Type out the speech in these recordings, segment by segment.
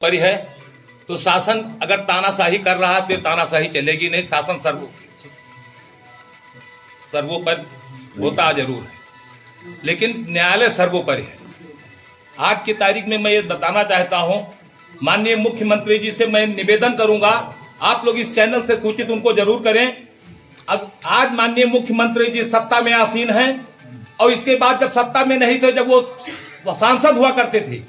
पर है तो शासन अगर तानाशाही कर रहा है तो तानाशाही चलेगी नहीं। शासन सर्वोपरि होता जरूर है, लेकिन न्यायालय सर्वोपरि है। आज की तारीख में मैं ये बताना चाहता हूं, माननीय मुख्यमंत्री जी से मैं निवेदन करूंगा, आप लोग इस चैनल से सूचित उनको जरूर करें। अब आज माननीय मुख्यमंत्री जी सत्ता में आसीन हैं और इसके बाद जब सत्ता में नहीं थे, जब वो सांसद हुआ करते थे,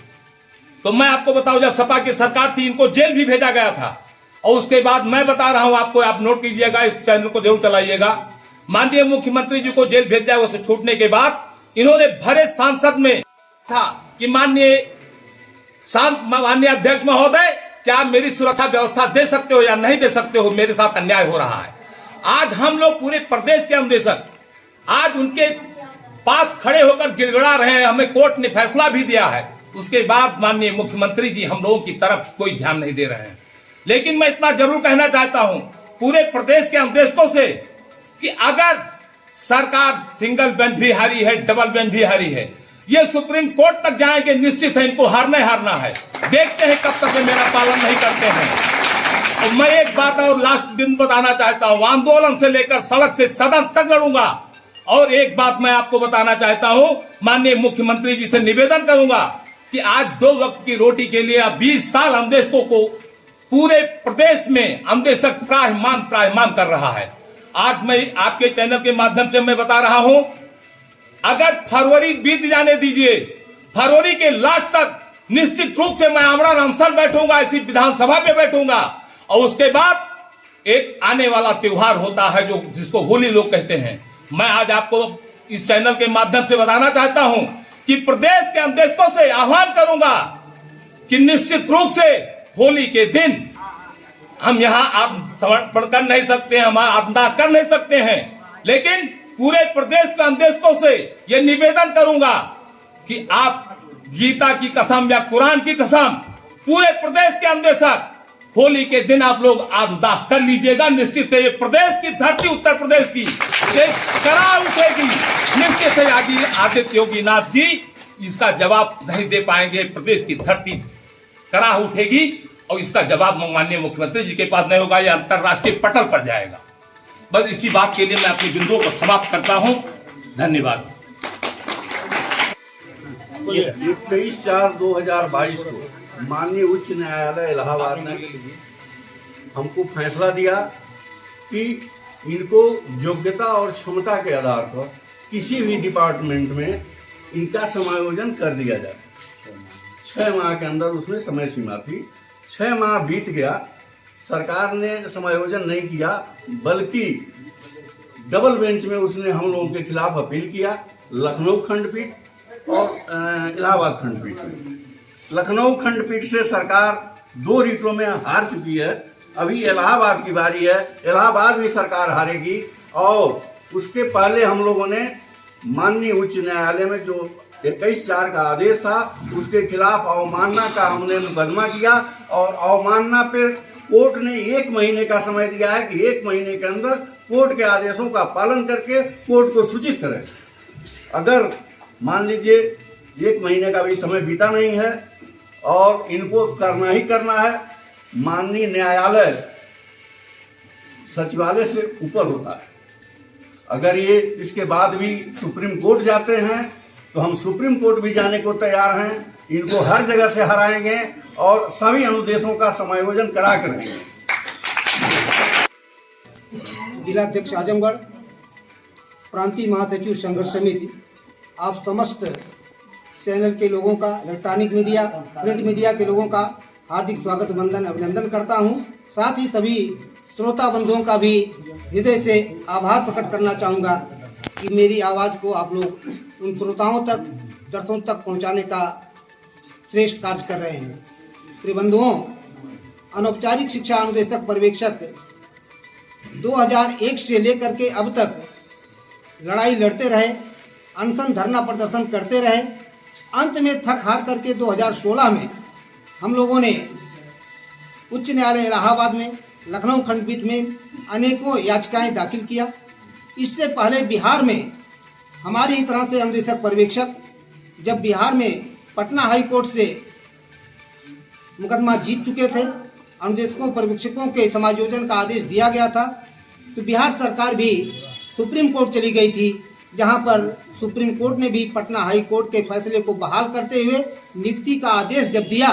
तो मैं आपको बताऊं जब सपा की सरकार थी इनको जेल भी भेजा गया था। और उसके बाद मैं बता रहा हूं आपको, आप नोट कीजिएगा, इस चैनल को जरूर चलाइएगा। माननीय मुख्यमंत्री जी को जेल भेजा, उसे छूटने के बाद इन्होंने भरे सांसद में था कि माननीय अध्यक्ष महोदय, क्या आप मेरी सुरक्षा व्यवस्था दे सकते हो या नहीं दे सकते हो, मेरे साथ अन्याय हो रहा है। आज हम लोग पूरे प्रदेश के अन्वेषक आज उनके पास खड़े होकर गिड़गिड़ा रहे हैं। हमें कोर्ट ने फैसला भी दिया है, उसके बाद माननीय मुख्यमंत्री जी हम लोगों की तरफ कोई ध्यान नहीं दे रहे हैं। लेकिन मैं इतना जरूर कहना चाहता हूं पूरे प्रदेश के अन्वेषकों से कि अगर सरकार सिंगल बेंच भी हारी है, डबल बेंच भी हारी है, ये सुप्रीम कोर्ट तक जाएंगे, निश्चित है इनको हारना है। देखते हैं कब तक ये मेरा पालन नहीं करते हैं। और मैं एक बात और लास्ट दिन बताना चाहता हूं, आंदोलन से लेकर सड़क से सदन तक लड़ूंगा। और एक बात मैं आपको बताना चाहता हूं, माननीय मुख्यमंत्री जी से निवेदन करूंगा कि आज 2 वक्त की रोटी के लिए 20 साल अन्वेषकों को पूरे प्रदेश में अन्वेषक त्राहिमाम कर रहा है। आज मैं आपके चैनल के माध्यम से मैं बता रहा हूं, अगर फरवरी बीत जाने दीजिए, फरवरी के लास्ट तक निश्चित रूप से मैं आमरण अनशन बैठूंगा, इसी विधानसभा पे बैठूंगा। और उसके बाद एक आने वाला त्योहार होता है जो जिसको होली लोग कहते हैं। मैं आज आपको इस चैनल के माध्यम से बताना चाहता हूं कि प्रदेश के अन्वेषकों से आह्वान करूंगा कि निश्चित रूप से होली के दिन हम यहां आप समर्पण कर नहीं सकते हैं, हम आत्मदाह कर नहीं सकते हैं, लेकिन पूरे प्रदेश के अन्वेषकों से यह निवेदन करूंगा कि आप गीता की कसम या कुरान की कसम, पूरे प्रदेश के अन्वेषक होली के दिन आप लोग आत्मदाह कर लीजिएगा। निश्चित है ये प्रदेश की धरती, उत्तर प्रदेश की करा उठेगी। निश्चित है आदित्य योगी नाथ जी इसका जवाब नहीं दे पाएंगे। प्रदेश की धरती करा उठेगी और इसका जवाब माननीय मुख्यमंत्री जी के पास नहीं होगा, यह अंतरराष्ट्रीय पटल पर जाएगा। बस इसी बात के लिए मैं अपनी बिंदुओं को समाप्त करता हूं। धन्यवाद। 21/4/2022 को माननीय उच्च न्यायालय इलाहाबाद ने हमको फैसला दिया कि इनको योग्यता और क्षमता के आधार पर किसी भी डिपार्टमेंट में इनका समायोजन कर दिया जाए। 6 माह के अंदर उसमें समय सीमा थी। 6 माह बीत गया, सरकार ने समायोजन नहीं किया, बल्कि डबल बेंच में उसने हम लोगों के खिलाफ अपील किया, लखनऊ खंडपीठ और इलाहाबाद खंडपीठ में। लखनऊ खंडपीठ से सरकार 2 रीटों में हार चुकी है। अभी इलाहाबाद की बारी है, इलाहाबाद भी सरकार हारेगी। और उसके पहले हम लोगों ने माननीय उच्च न्यायालय में जो 21/4 का आदेश था उसके खिलाफ अवमानना का हमने मुकदमा किया। और अवमानना पे कोर्ट ने 1 महीने का समय दिया है कि 1 महीने के अंदर कोर्ट के आदेशों का पालन करके कोर्ट को सूचित करें। अगर मान लीजिए 1 महीने का भी समय बीता नहीं है और इनको करना ही करना है, माननीय न्यायालय सचिवालय से ऊपर होता है। अगर ये इसके बाद भी सुप्रीम कोर्ट जाते हैं तो हम सुप्रीम कोर्ट भी जाने को तैयार हैं। इनको हर जगह से हराएंगे और सभी अनुदेशों का समायोजन करा कर रखेंगे। जिलाध्यक्ष आजमगढ़, प्रांतीय महासचिव संघर्ष समिति, आप समस्त चैनल के लोगों का, इलेक्ट्रॉनिक मीडिया, प्रिंट मीडिया के लोगों का हार्दिक स्वागत, वंदन, अभिनंदन करता हूं। साथ ही सभी श्रोता बंधुओं का भी हृदय से आभार प्रकट करना चाहूँगा कि मेरी आवाज़ को आप लोग उन श्रोताओं तक, दर्शकों तक पहुँचाने का श्रेष्ठ कार्य कर रहे हैं। प्रिय बंधुओं, अनौपचारिक शिक्षा अनुदेशक पर्यवेक्षक 2001 से लेकर के अब तक लड़ाई लड़ते रहे, अनशन धरना प्रदर्शन करते रहे। अंत में थक हार करके 2016 में हम लोगों ने उच्च न्यायालय इलाहाबाद में, लखनऊ खंडपीठ में अनेकों याचिकाएं दाखिल किया। इससे पहले बिहार में हमारी ही तरह से अनुदेशक पर्यवेक्षक जब बिहार में पटना हाई कोर्ट से मुकदमा जीत चुके थे, अनुदेशकों पर्यवेक्षकों के समायोजन का आदेश दिया गया था, तो बिहार सरकार भी सुप्रीम कोर्ट चली गई थी, जहां पर सुप्रीम कोर्ट ने भी पटना हाई कोर्ट के फैसले को बहाल करते हुए नियुक्ति का आदेश जब दिया,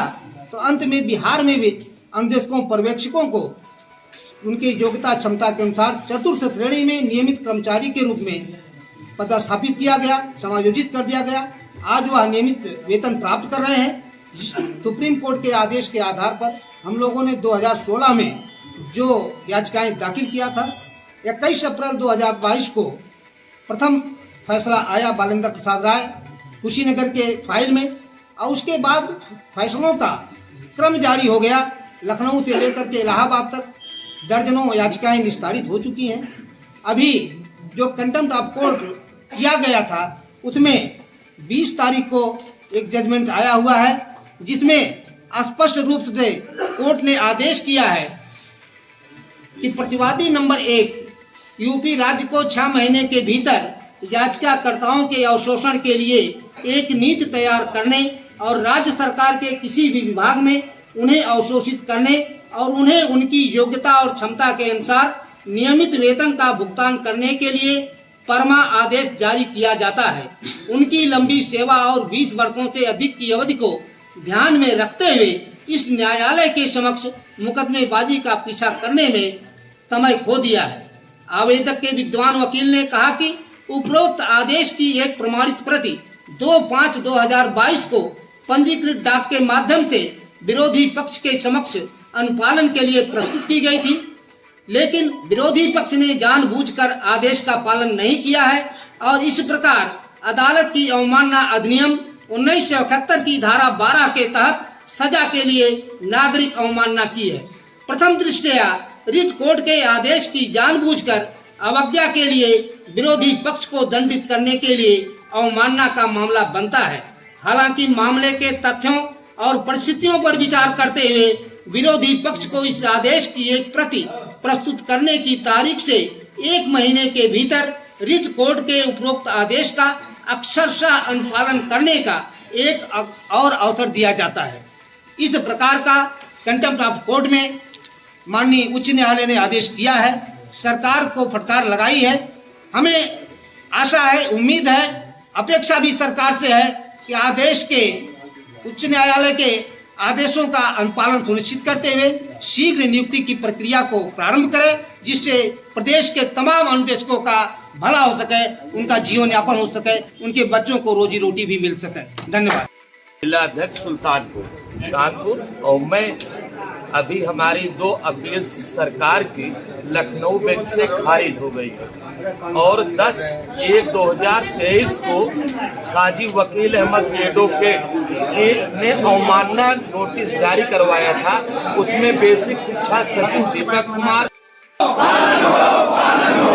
तो अंत में बिहार में भी अनुदेशकों पर्यवेक्षकों को उनकी योग्यता क्षमता के अनुसार चतुर्थ श्रेणी में नियमित कर्मचारी के रूप में पदस्थापित किया गया, समायोजित कर दिया गया। आज वह नियमित वेतन प्राप्त कर रहे हैं। सुप्रीम कोर्ट के आदेश के आधार पर हम लोगों ने 2016 में जो याचिकाएं दाखिल किया था, 21 अप्रैल 2022 को प्रथम फैसला आया बालेंद्र प्रसाद राय कुशीनगर के फाइल में, और उसके बाद फैसलों का क्रम जारी हो गया। लखनऊ से लेकर के इलाहाबाद तक दर्जनों याचिकाएं निस्तारित हो चुकी हैं। अभी जो कंटेम्प्ट ऑफ कोर्ट किया गया था, उसमें 20 तारीख को एक जजमेंट आया हुआ है, जिसमें स्पष्ट रूप से कोर्ट ने आदेश किया है कि प्रतिवादी नंबर 1 यूपी राज्य को 6 महीने के भीतर याचिकाकर्ताओं के अवशोषण के लिए एक नीति तैयार करने और राज्य सरकार के किसी भी विभाग में उन्हें अवशोषित करने और उन्हें उनकी योग्यता और क्षमता के अनुसार नियमित वेतन का भुगतान करने के लिए परमा आदेश जारी किया जाता है। उनकी लंबी सेवा और 20 वर्षों से अधिक की अवधि को ध्यान में रखते हुए इस न्यायालय के समक्ष मुकदमेबाजी का पीछा करने में समय खो दिया है। आवेदक के विद्वान वकील ने कहा कि उपरोक्त आदेश की एक प्रमाणित प्रति 2/5/2022 को पंजीकृत डाक के माध्यम से विरोधी पक्ष के समक्ष अनुपालन के लिए प्रस्तुत की गई थी, लेकिन विरोधी पक्ष ने जानबूझकर आदेश का पालन नहीं किया है और इस प्रकार अदालत की अवमानना अधिनियम 1971 की धारा 12 के तहत सजा के लिए नागरिक अवमानना की है। प्रथम दृष्टया रिट कोर्ट के आदेश की जानबूझकर अवज्ञा के लिए विरोधी पक्ष को दंडित करने के लिए अवमानना का मामला बनता है। हालांकि मामले के तथ्यों और परिस्थितियों पर विचार करते हुए विरोधी पक्ष को इस आदेश की एक प्रति प्रस्तुत करने की तारीख से 1 महीने के भीतर रिट कोर्ट के उपरोक्त आदेश का अक्षरशः अनुपालन करने का एक और अवसर दिया जाता है। इस प्रकार का कंटेम्प्ट ऑफ कोर्ट में माननीय उच्च न्यायालय ने आदेश किया है। सरकार को फटकार लगाई है। हमें आशा है, उम्मीद है, अपेक्षा भी सरकार से है कि आदेश के उच्च न्यायालय के आदेशों का अनुपालन सुनिश्चित करते हुए शीघ्र नियुक्ति की प्रक्रिया को प्रारंभ करें, जिससे प्रदेश के तमाम अनुदेशकों का भला हो सके, उनका जीवन यापन हो सके, उनके बच्चों को रोजी रोटी भी मिल सके। धन्यवाद। जिला अध्यक्ष सुल्तानपुर कानपुर। और मैं अभी हमारी 2 अपील सरकार की लखनऊ बेंच से खारिज हो गई है और 10/1/2023 को काजी वकील अहमद एडवोकेट ने अवमानना नोटिस जारी करवाया था। उसमें बेसिक शिक्षा सचिव दीपक कुमार पालन हो।